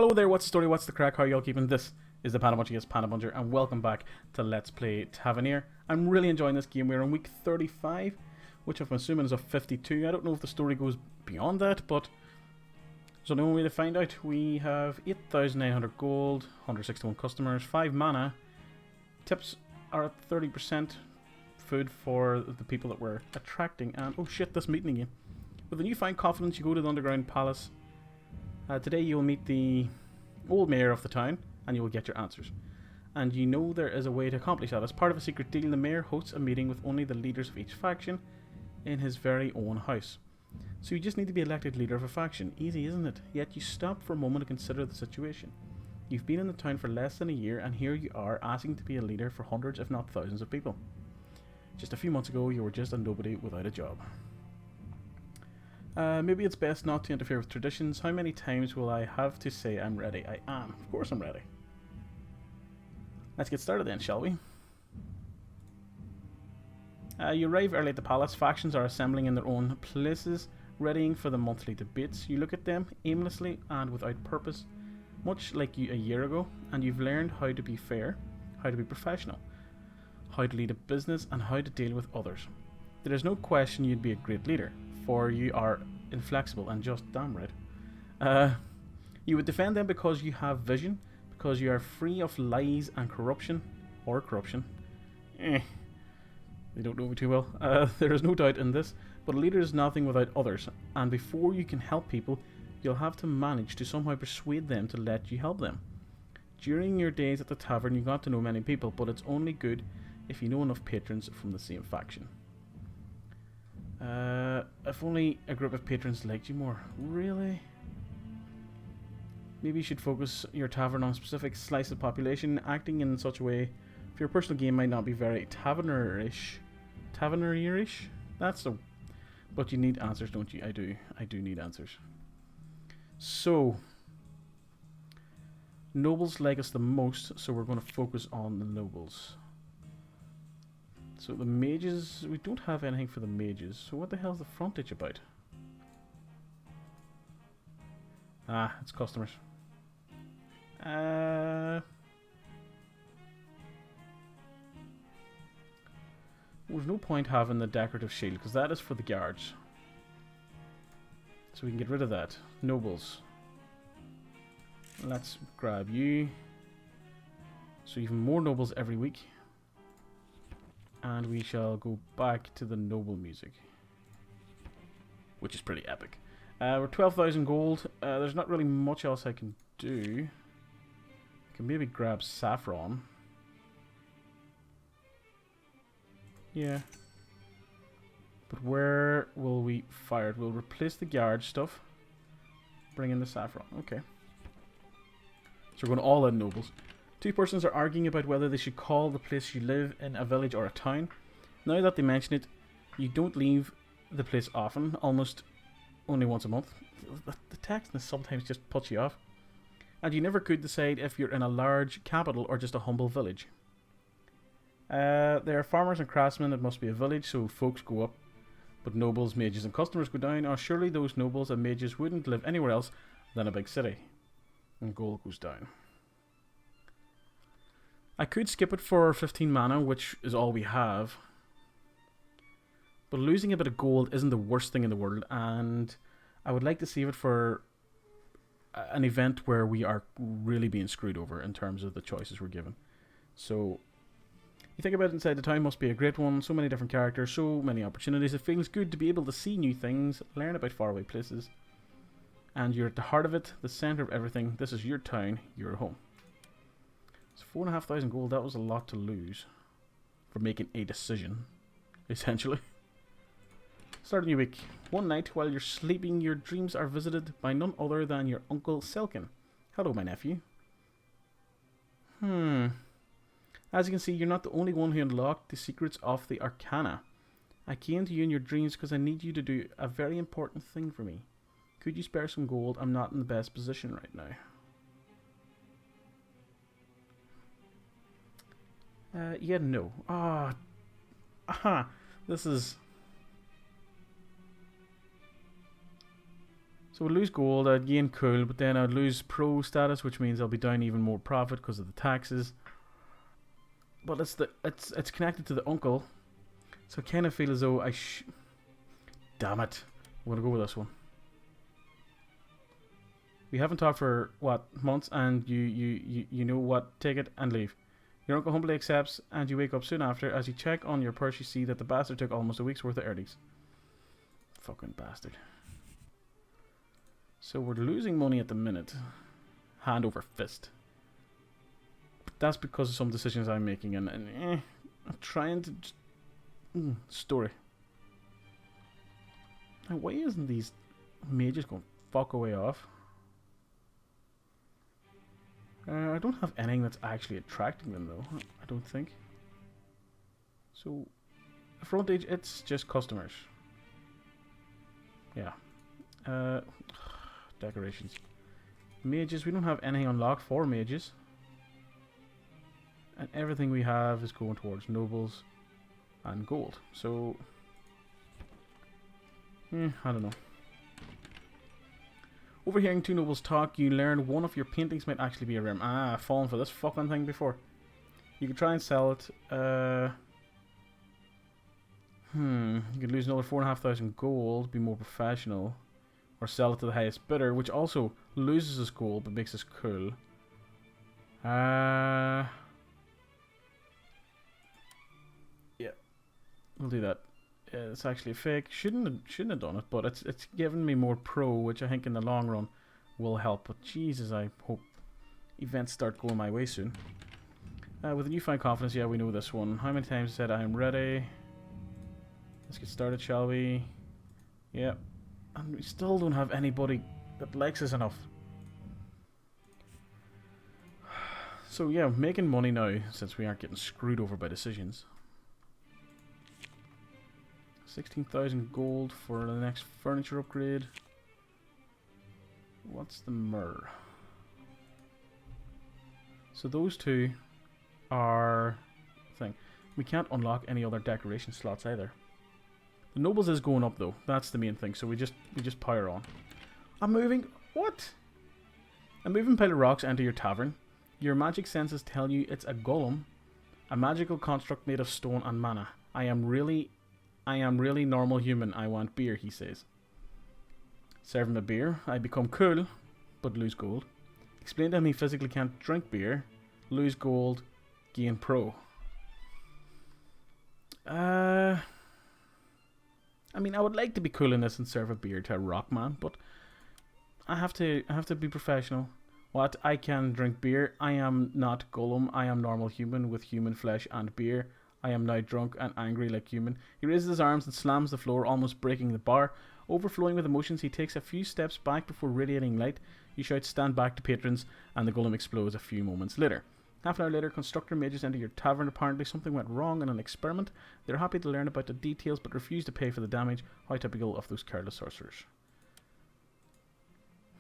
Hello there, what's the story, what's the crack, how y'all keeping? This is the PandaPuncher, yes, PandaPuncher, and welcome back to Let's Play Tavernier. I'm really enjoying this game. We're on week 35, which I'm assuming is a 52. I don't know if the story goes beyond that, but there's only one way to find out. We have 8,900 gold, 161 customers, 5 mana. Tips are at 30%. Food for the people that we're attracting, and oh shit, this meeting again. With a newfound confidence, you go to the underground palace. Today you will meet the old mayor of the town, and you will get your answers. And you know there is a way to accomplish that. As part of a secret deal, the mayor hosts a meeting with only the leaders of each faction in his very own house. So you just need to be elected leader of a faction. Easy, isn't it? Yet you stop for a moment to consider the situation. You've been in the town for less than a year, and here you are asking to be a leader for hundreds if not thousands of people. Just a few months ago you were just a nobody without a job. Maybe it's best not to interfere with traditions. How many times will I have to say I'm ready? I am. Of course I'm ready. Let's get started then, shall we? You arrive early at the palace. Factions are assembling in their own places, readying for the monthly debates. You look at them aimlessly and without purpose, much like you a year ago, and you've learned how to be fair, how to be professional, how to lead a business, and how to deal with others. There is no question you'd be a great leader, for you are inflexible and just damn right. You would defend them because you have vision, because you are free of lies and corruption, or corruption. They don't know me too well. There is no doubt in this, but a leader is nothing without others, and before you can help people, you'll have to manage to somehow persuade them to let you help them. During your days at the tavern, you got to know many people, but it's only good if you know enough patrons from the same faction. If only a group of patrons liked you more. Really? Maybe you should focus your tavern on a specific slice of population. Acting in such a way for your personal game might not be very Tavernier-ish. Tavernier-ish? That's a... But you need answers, don't you? I do. I do need answers. So... Nobles like us the most, so we're going to focus on the nobles. So the mages, we don't have anything for the mages. So what the hell is the frontage about? Ah, it's customers. There's no point having the decorative shield because that is for the guards. So we can get rid of that. Nobles. Let's grab you. So even more nobles every week. And we shall go back to the noble music, which is pretty epic. We're 12,000 gold. There's not really much else I can do. I can maybe grab saffron. Yeah. But where will we fire it? We'll replace the guard stuff. Bring in the saffron. Okay. So we're going all in nobles. Two persons are arguing about whether they should call the place you live in a village or a town. Now that they mention it, you don't leave the place often, almost only once a month. The textness sometimes just puts you off. And you never could decide if you're in a large capital or just a humble village. There are farmers and craftsmen, it must be a village, so folks go up. But nobles, mages and customers go down. Or surely those nobles and mages wouldn't live anywhere else than a big city. And gold goes down. I could skip it for 15 mana, which is all we have. But losing a bit of gold isn't the worst thing in the world, and I would like to save it for an event where we are really being screwed over in terms of the choices we're given. So, you think about it, inside the town must be a great one. So many different characters, so many opportunities. It feels good to be able to see new things, learn about faraway places. And you're at the heart of it, the centre of everything. This is your town, your home. 4,500 gold, that was a lot to lose for making a decision, essentially. Start a new week. One night, while you're sleeping, your dreams are visited by none other than your Uncle Selkin. Hello, my nephew. As you can see, you're not the only one who unlocked the secrets of the Arcana. I came to you in your dreams because I need you to do a very important thing for me. Could you spare some gold? I'm not in the best position right now. Yeah, no. Aha. This is... So we'll lose gold, I'd gain cool, but then I'd lose pro status, which means I'll be down even more profit because of the taxes. But it's connected to the uncle, so I kind of feel as though damn it, I'm gonna go with this one. We haven't talked for what, months, and you know what? Take it and leave. Your uncle humbly accepts, and you wake up soon after. As you check on your purse, you see that the bastard took almost a week's worth of earnings. Fucking bastard. So we're losing money at the minute, hand over fist. But that's because of some decisions I'm making, and I'm trying to just, story. Now, why isn't these mages going fuck away off? I don't have anything that's actually attracting them though, I don't think. So, the frontage, it's just customers. Yeah. Decorations. Mages, we don't have anything unlocked for mages. And everything we have is going towards nobles and gold. So, I don't know. Overhearing two nobles talk, you learn one of your paintings might actually be a rare. I've fallen for this fucking thing before. You could try and sell it. You could lose another 4,500 gold, be more professional. Or sell it to the highest bidder, which also loses us gold but makes us cool. Yeah, we'll do that. It's actually a fake. Shouldn't have done it, but it's given me more pro, which I think in the long run will help. But Jesus, I hope events start going my way soon. With a newfound confidence, yeah, we know this one. How many times I said I am ready? Let's get started, shall we? Yep. And we still don't have anybody that likes us enough. So yeah, making money now, since we aren't getting screwed over by decisions. 16,000 gold for the next furniture upgrade. What's the myrrh? So those two are thing. We can't unlock any other decoration slots either. The nobles is going up though. That's the main thing. So we just power on. I'm moving. What? A moving pile of rocks enter your tavern. Your magic senses tell you it's a golem, a magical construct made of stone and mana. I am really normal human. I want beer, he says. Serve him a beer. I become cool, but lose gold. Explain to him he physically can't drink beer. Lose gold. Gain pro. I mean, I would like to be cool in this and serve a beer to a rock man, but I have to be professional. What? I can drink beer. I am not golem. I am normal human with human flesh and beer. I am now drunk and angry like human. He raises his arms and slams the floor, almost breaking the bar. Overflowing with emotions, he takes a few steps back before radiating light. He shouts, "Stand back," to patrons, and the golem explodes a few moments later. Half an hour later, constructor mages enter your tavern. Apparently something went wrong in an experiment. They're happy to learn about the details, but refuse to pay for the damage. How typical of those careless sorcerers.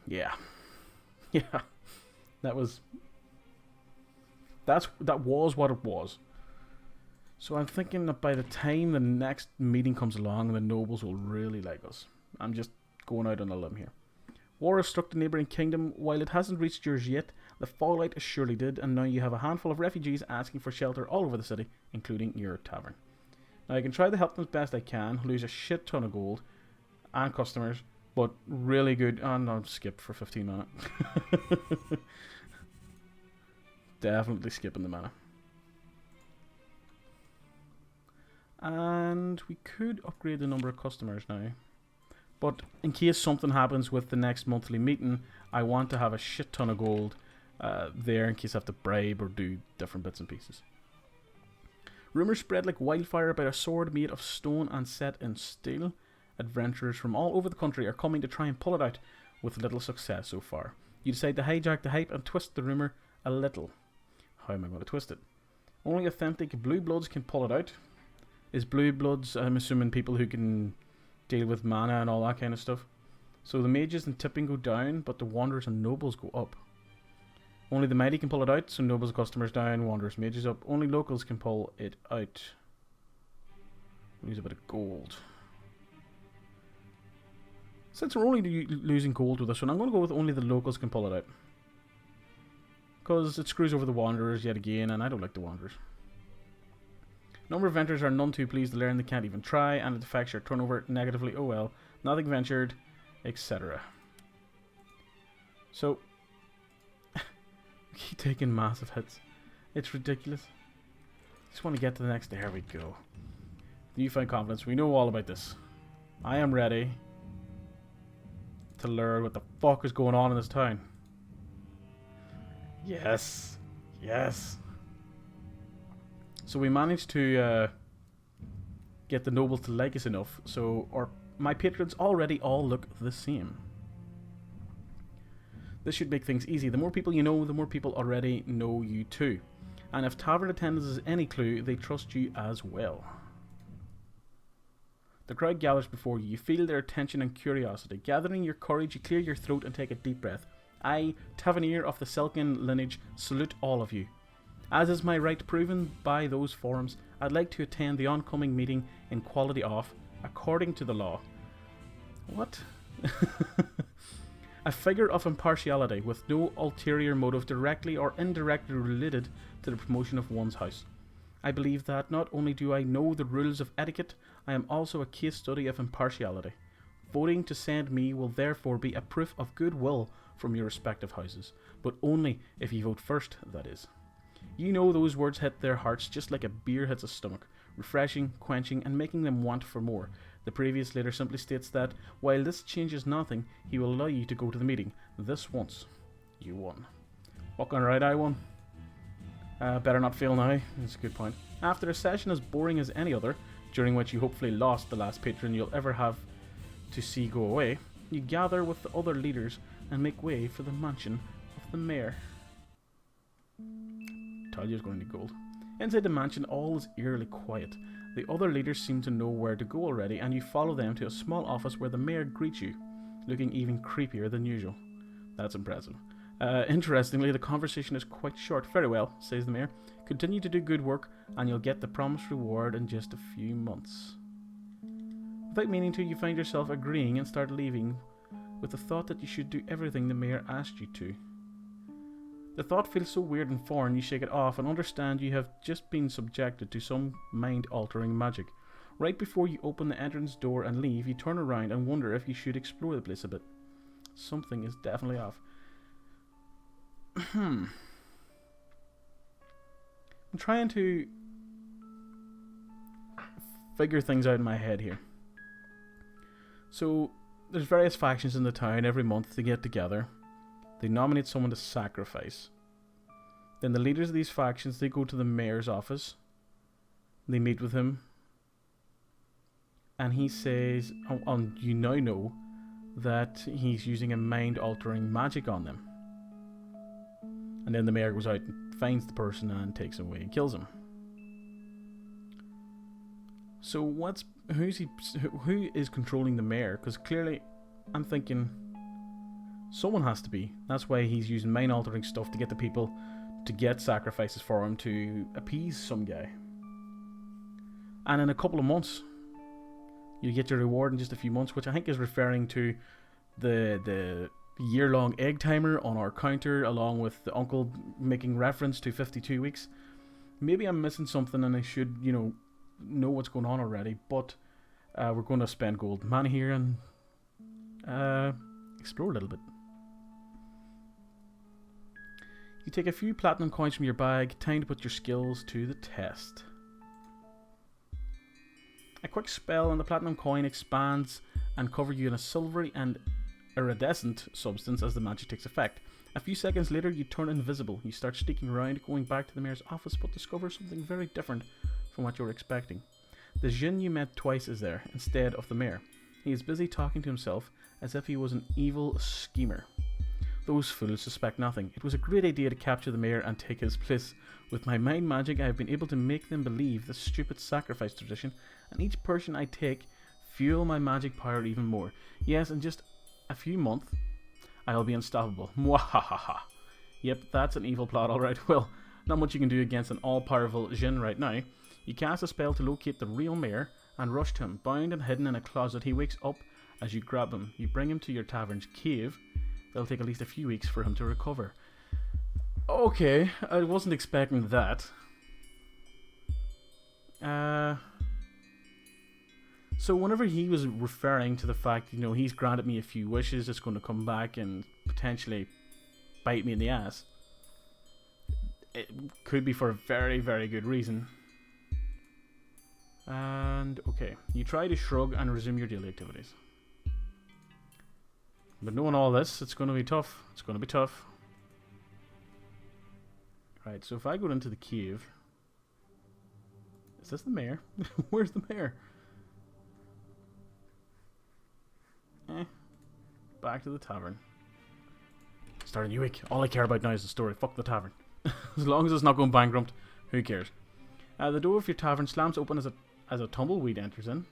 Yeah. Yeah. That was what it was. So I'm thinking that by the time the next meeting comes along, the nobles will really like us. I'm just going out on a limb here. War has struck the neighbouring kingdom. While it hasn't reached yours yet, the fallout surely did, and now you have a handful of refugees asking for shelter all over the city, including your tavern. Now I can try to help them as best I can, lose a shit ton of gold and customers, but really good. Oh no, skip for 15 minutes. Definitely skipping the mana. And we could upgrade the number of customers now. But in case something happens with the next monthly meeting, I want to have a shit ton of gold there in case I have to bribe or do different bits and pieces. Rumours spread like wildfire about a sword made of stone and set in steel. Adventurers from all over the country are coming to try and pull it out, with little success so far. You decide to hijack the hype and twist the rumour a little. How am I going to twist it? Only authentic blue bloods can pull it out. Is blue bloods, I'm assuming, people who can deal with mana and all that kind of stuff. So the mages and tipping go down, but the wanderers and nobles go up. Only the mighty can pull it out, so nobles and customers down, wanderers, mages up. Only locals can pull it out. Lose a bit of gold. Since we're only losing gold with this one, I'm going to go with only the locals can pull it out. Because it screws over the wanderers yet again, and I don't like the wanderers. Number of venturers are none too pleased to learn they can't even try, and it affects your turnover negatively. Oh well, nothing ventured, etc. So, we keep taking massive hits. It's ridiculous. Just want to get to the next. There we go. Do you find confidence? We know all about this. I am ready to learn what the fuck is going on in this town. Yes. Yes. So we managed to get the nobles to like us enough, so my patrons already all look the same. This should make things easy. The more people you know, the more people already know you too. And if tavern attendance is any clue, they trust you as well. The crowd gathers before you. You feel their attention and curiosity. Gathering your courage, you clear your throat and take a deep breath. I, Tavernier of the Selkin lineage, salute all of you. As is my right proven by those forums, I'd like to attend the oncoming meeting in quality of, according to the law. What? A figure of impartiality with no ulterior motive directly or indirectly related to the promotion of one's house. I believe that not only do I know the rules of etiquette, I am also a case study of impartiality. Voting to send me will therefore be a proof of goodwill from your respective houses, but only if you vote first, that is. You know those words hit their hearts just like a beer hits a stomach, refreshing, quenching, and making them want for more. The previous leader simply states that, while this changes nothing, he will allow you to go to the meeting. This once. You won. Fucking right, I won. Better not fail now. That's a good point. After a session as boring as any other, during which you hopefully lost the last patron you'll ever have to see go away, you gather with the other leaders and make way for the mansion of the mayor. Talia's going to gold. Inside the mansion, all is eerily quiet. The other leaders seem to know where to go already, and you follow them to a small office where the mayor greets you, looking even creepier than usual. That's impressive. Interestingly, the conversation is quite short. Very well, says the mayor. Continue to do good work, and you'll get the promised reward in just a few months. Without meaning to, you find yourself agreeing and start leaving with the thought that you should do everything the mayor asked you to. The thought feels so weird and foreign, you shake it off and understand you have just been subjected to some mind-altering magic. Right before you open the entrance door and leave, you turn around and wonder if you should explore the place a bit. Something is definitely off. I'm trying to figure things out in my head here. So, there's various factions in the town. Every month they get together. They nominate someone to sacrifice. Then the leaders of these factions, they go to the mayor's office. They meet with him. And he says, you now know that he's using a mind-altering magic on them. And then the mayor goes out and finds the person and takes him away and kills him. So who is controlling the mayor? Because clearly, I'm thinking someone has to be. That's why he's using mind-altering stuff to get the people to get sacrifices for him to appease some guy. And in a couple of months, you get your reward in just a few months, which I think is referring to the year-long egg timer on our counter, along with the uncle making reference to 52 weeks. Maybe I'm missing something and I should, know what's going on already, but we're going to spend gold money here and explore a little bit. You take a few platinum coins from your bag, time to put your skills to the test. A quick spell and the platinum coin expands and covers you in a silvery and iridescent substance as the magic takes effect. A few seconds later, you turn invisible. You start sneaking around, going back to the mayor's office, but discover something very different from what you were expecting. The djinn you met twice is there, instead of the mayor. He is busy talking to himself, as if he was an evil schemer. Those fools suspect nothing. It was a great idea to capture the mayor and take his place. With my mind magic, I have been able to make them believe this stupid sacrifice tradition, and each person I take fuel my magic power even more. Yes, in just a few months, I'll be unstoppable. Mwahaha. Yep, that's an evil plot, alright. Well, not much you can do against an all-powerful djinn right now. You cast a spell to locate the real mayor, and rush to him. Bound and hidden in a closet, he wakes up as you grab him. You bring him to your tavern's cave. It'll take at least a few weeks for him to recover. Okay, I wasn't expecting that. So whenever he was referring to the fact, he's granted me a few wishes, it's going to come back and potentially bite me in the ass, it could be for a very, very good reason. And, okay, you try to shrug and resume your daily activities. But knowing all this, it's going to be tough. It's going to be tough. Right, so if I go into the cave... Is this the mayor? Where's the mayor? Back to the tavern. Start a new week. All I care about now is the story. Fuck the tavern. As long as it's not going bankrupt, who cares? The door of your tavern slams open as a tumbleweed enters in.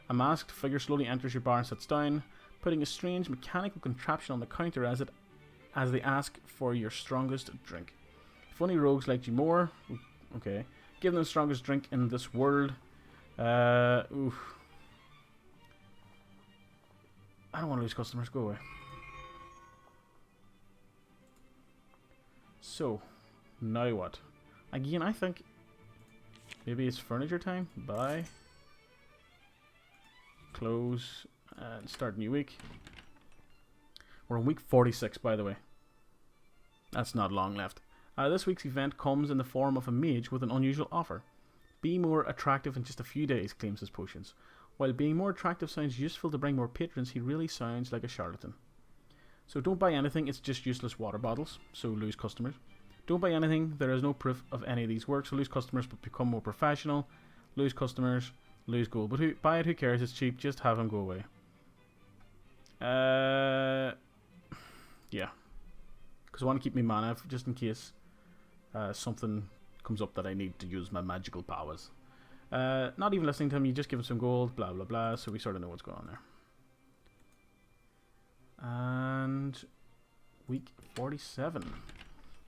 A masked figure slowly enters your bar and sits down, putting a strange mechanical contraption on the counter as they ask for your strongest drink. Funny rogues like you more. Okay. Give them the strongest drink in this world. Oof. I don't want to lose customers. Go away. So, now what? Again, I think maybe it's furniture time. Buy. Close. And start new week. We're on week 46, by the way. That's not long left. This week's event comes in the form of a mage with an unusual offer. Be more attractive in just a few days, claims his potions. While being more attractive sounds useful to bring more patrons, he really sounds like a charlatan. So don't buy anything, it's just useless water bottles, so lose customers. Don't buy anything, there is no proof of any of these works, so lose customers but become more professional. Lose customers, lose gold. But buy it, who cares, it's cheap, just have him go away. Yeah. Because I want to keep my mana, just in case something comes up that I need to use my magical powers. Not even listening to him, you just give him some gold, blah blah blah, so we sort of know what's going on there. And week 47.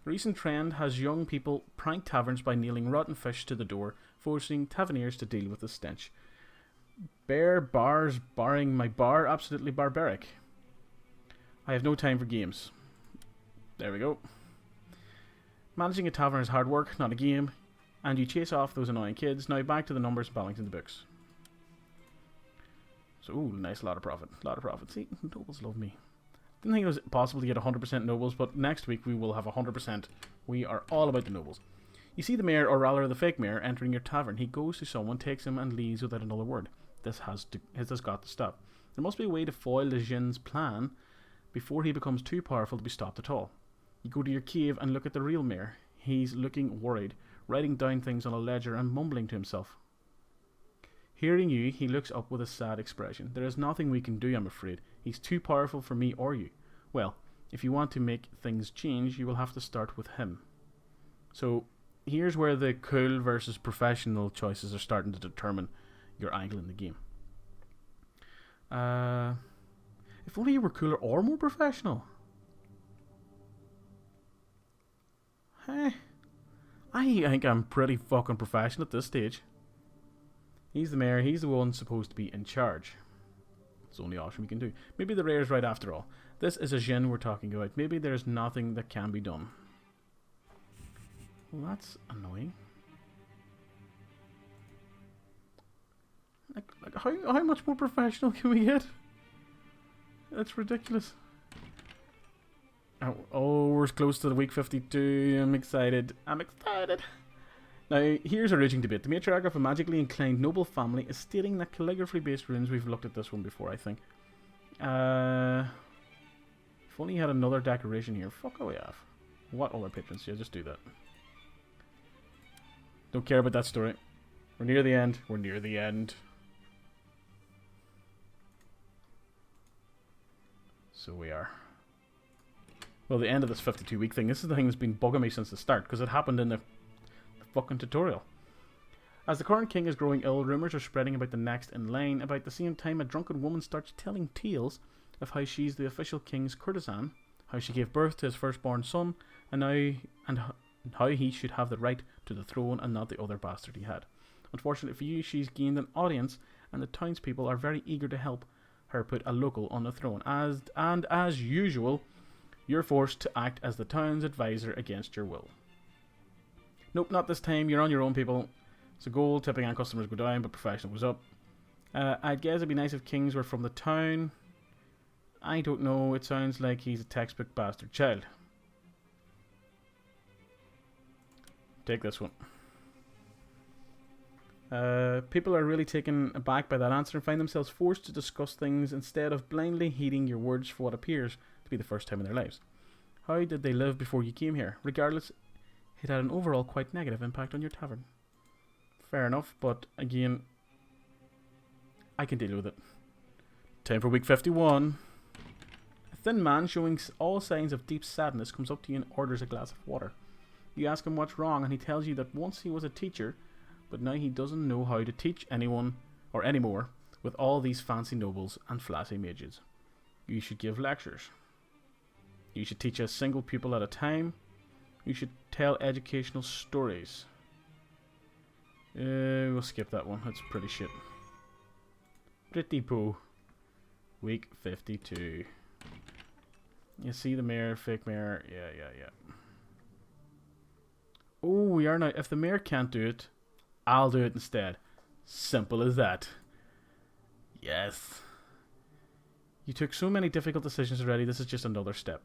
Recent trend has young people prank taverns by nailing rotten fish to the door, forcing taverniers to deal with the stench. Bear bars barring my bar, absolutely barbaric. I have no time for games. There we go. Managing a tavern is hard work, not a game. And you chase off those annoying kids. Now back to the numbers and balancing the books. So, ooh, nice, lot of profit. Lot of profit. See, nobles love me. Didn't think it was possible to get 100% nobles, but next week we will have 100%. We are all about the nobles. You see the mayor, or rather the fake mayor, entering your tavern. He goes to someone, takes him, and leaves without another word. This has got to stop. There must be a way to foil the Jin's plan before he becomes too powerful to be stopped at all. You go to your cave and look at the real mayor. He's looking worried, writing down things on a ledger and mumbling to himself. Hearing you, he looks up with a sad expression. There is nothing we can do, I'm afraid. He's too powerful for me or you. Well, if you want to make things change, you will have to start with him. So, here's where the cool versus professional choices are starting to determine your angle in the game. If only you were cooler or more professional. Hey, I think I'm pretty fucking professional at this stage. He's the mayor, he's the one supposed to be in charge. It's the only option we can do. Maybe the rare's right after all. This is a Jin we're talking about. Maybe there's nothing that can be done. Well, that's annoying. Like how much more professional can we get? That's ridiculous. Oh, we're close to the week 52. I'm excited. Now, here's a raging debate. The matriarch of a magically inclined noble family is stating that calligraphy-based runes... We've looked at this one before, I think. If only you had another decoration here. Fuck away off. What other patrons? Yeah, just do that. Don't care about that story. We're near the end. We're near the end. So we are. Well, the end of this 52-week thing. This is the thing that's been bugging me since the start, because it happened in the fucking tutorial. As the current king is growing ill, rumours are spreading about the next in line. About the same time, a drunken woman starts telling tales of how she's the official king's courtesan, how she gave birth to his firstborn son, and how he should have the right to the throne and not the other bastard he had. Unfortunately for you, she's gained an audience, and the townspeople are very eager to help her put a local on the throne. As usual, you're forced to act as the town's advisor against your will. Nope, not this time. You're on your own, people. So gold, tipping and customers go down, but professional goes up. I guess it'd be nice if kings were from the town. I don't know. It sounds like he's a textbook bastard child. Take this one. People are really taken aback by that answer and find themselves forced to discuss things instead of blindly heeding your words for what appears to be the first time in their lives. How did they live before you came here? Regardless, it had an overall quite negative impact on your tavern. Fair enough, but again, I can deal with it. Time for week 51. A thin man showing all signs of deep sadness comes up to you and orders a glass of water. You ask him what's wrong, and he tells you that once he was a teacher, but now he doesn't know how to teach anyone or anymore with all these fancy nobles and flashy mages. You should give lectures. You should teach a single pupil at a time. You should tell educational stories. We'll skip that one. That's pretty shit. Pretty poo. Week 52. You see the mayor, fake mayor. Yeah. Oh, we are now. If the mayor can't do it, I'll do it instead. Simple as that. Yes. You took so many difficult decisions already. This is just another step.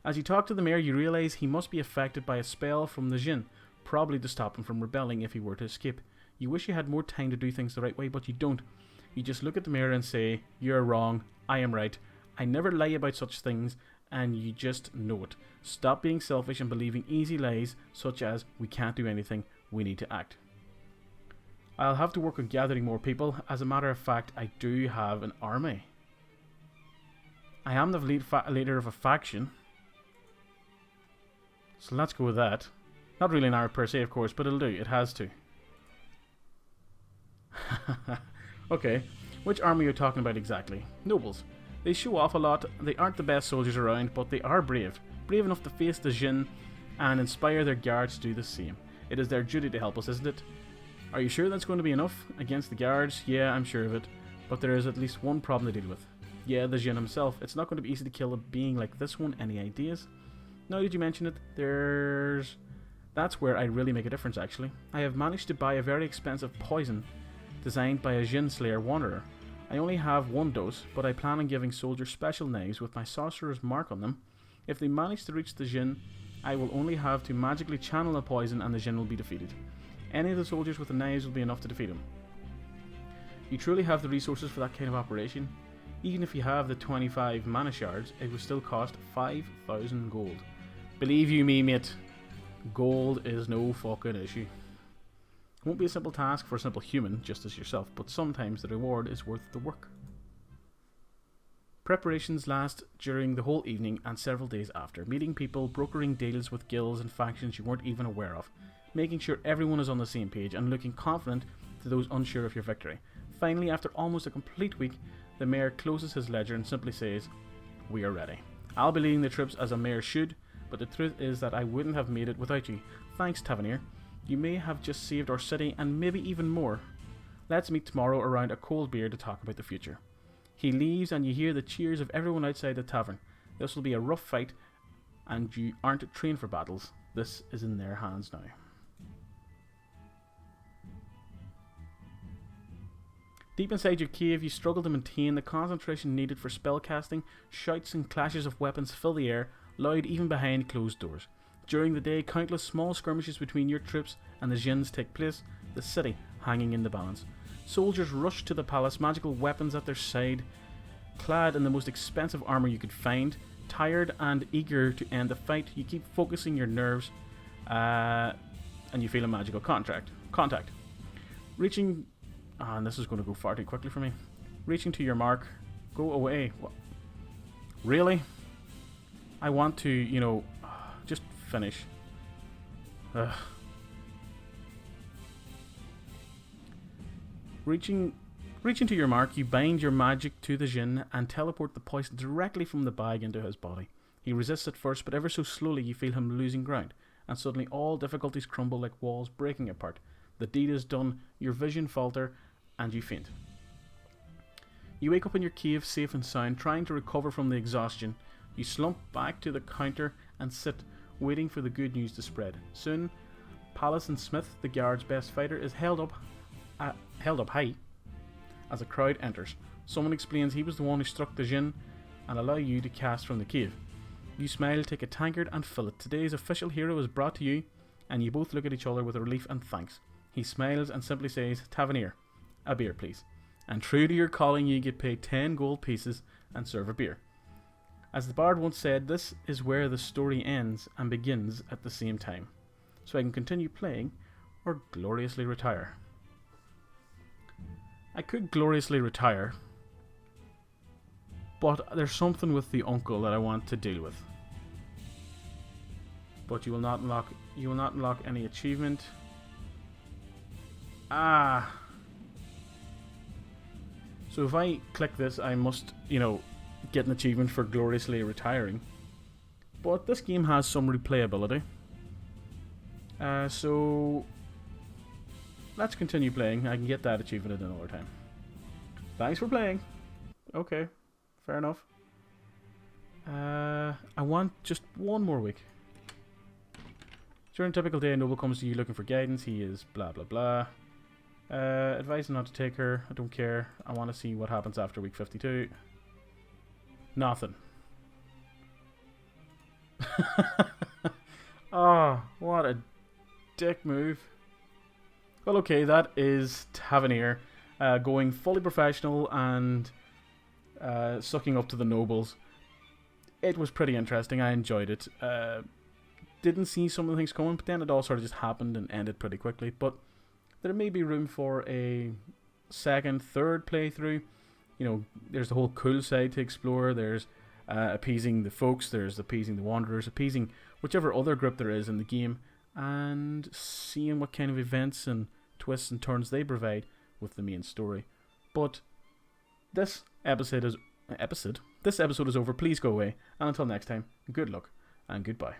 As you talk to the mayor, you realize he must be affected by a spell from the Jinn, probably to stop him from rebelling if he were to escape. You wish you had more time to do things the right way, but you don't. You just look at the mayor and say, "You're wrong, I am right. I never lie about such things, and you just know it. Stop being selfish and believing easy lies such as, we can't do anything, we need to act." I'll have to work on gathering more people. As a matter of fact, I do have an army. I am the leader of a faction. So let's go with that. Not really an army per se, of course, but it'll do. It has to. Okay, which army are you talking about exactly? Nobles. They show off a lot. They aren't the best soldiers around, but they are brave. Brave enough to face the Jinn and inspire their guards to do the same. It is their duty to help us, isn't it? Are you sure that's going to be enough against the guards? Yeah, I'm sure of it. But there is at least one problem to deal with. Yeah, the Jinn himself. It's not going to be easy to kill a being like this one. Any ideas? Now did you mention it? That's where I really make a difference, actually. I have managed to buy a very expensive poison designed by a Jinn Slayer Wanderer. I only have one dose, but I plan on giving soldiers special knives with my sorcerer's mark on them. If they manage to reach the Jinn, I will only have to magically channel a poison and the Jinn will be defeated. Any of the soldiers with the knives will be enough to defeat him. You truly have the resources for that kind of operation? Even if you have the 25 mana shards, it will still cost 5,000 gold. Believe you me, mate, gold is no fucking issue. It won't be a simple task for a simple human, just as yourself, but sometimes the reward is worth the work. Preparations last during the whole evening and several days after, meeting people, brokering deals with guilds and factions you weren't even aware of, making sure everyone is on the same page and looking confident to those unsure of your victory. Finally, after almost a complete week, the mayor closes his ledger and simply says, "We are ready." I'll be leading the troops as a mayor should, but the truth is that I wouldn't have made it without you. Thanks, Tavernier. You may have just saved our city and maybe even more. Let's meet tomorrow around a cold beer to talk about the future. He leaves and you hear the cheers of everyone outside the tavern. This will be a rough fight and you aren't trained for battles. This is in their hands now. Deep inside your cave, you struggle to maintain the concentration needed for spellcasting. Shouts and clashes of weapons fill the air, loud even behind closed doors. During the day, countless small skirmishes between your troops and the Jinns take place, the city hanging in the balance. Soldiers rush to the palace, magical weapons at their side, clad in the most expensive armor you could find. Tired and eager to end the fight, you keep focusing your nerves, and you feel a magical contact. Reaching... and this is going to go far too quickly for me. Reaching to your mark. Go away. What? Really? I want to, just finish. Ugh. Reaching to your mark, you bind your magic to the Jinn and teleport the poison directly from the bag into his body. He resists at first, but ever so slowly you feel him losing ground, and suddenly all difficulties crumble like walls breaking apart. The deed is done, your vision falter, and you faint. You wake up in your cave safe and sound, trying to recover from the exhaustion. You slump back to the counter and sit, waiting for the good news to spread. Soon, Pallison Smith, the guard's best fighter, is held up high as a crowd enters. Someone explains he was the one who struck the djinn and allow you to cast from the cave. You smile, take a tankard and fill it. Today's official hero is brought to you, and you both look at each other with relief and thanks. He smiles and simply says, "Tavernier, a beer please." And true to your calling, you get paid 10 gold pieces and serve a beer. As the bard once said, this is where the story ends and begins at the same time. So I can continue playing or gloriously retire. I could gloriously retire, but there's something with the uncle that I want to deal with. But you will not unlock any achievement. So if I click this, I must, get an achievement for gloriously retiring. But this game has some replayability. So let's continue playing. I can get that achievement at another time. Thanks for playing. Okay, fair enough. I want just one more week. During a typical day, a noble comes to you looking for guidance. He is blah blah blah. Advise him not to take her. I don't care. I want to see what happens after week 52. Nothing. Oh, what a dick move. Well, okay, that is Tavernier going fully professional and sucking up to the nobles. It was pretty interesting. I enjoyed it. Didn't see some of the things coming, but then it all sort of just happened and ended pretty quickly. But there may be room for a second, third playthrough. There's the whole cool side to explore. There's appeasing the folks. There's appeasing the wanderers. Appeasing whichever other group there is in the game. And seeing what kind of events and twists and turns they provide with the main story. But this episode is over. Please go away. And until next time, good luck and goodbye.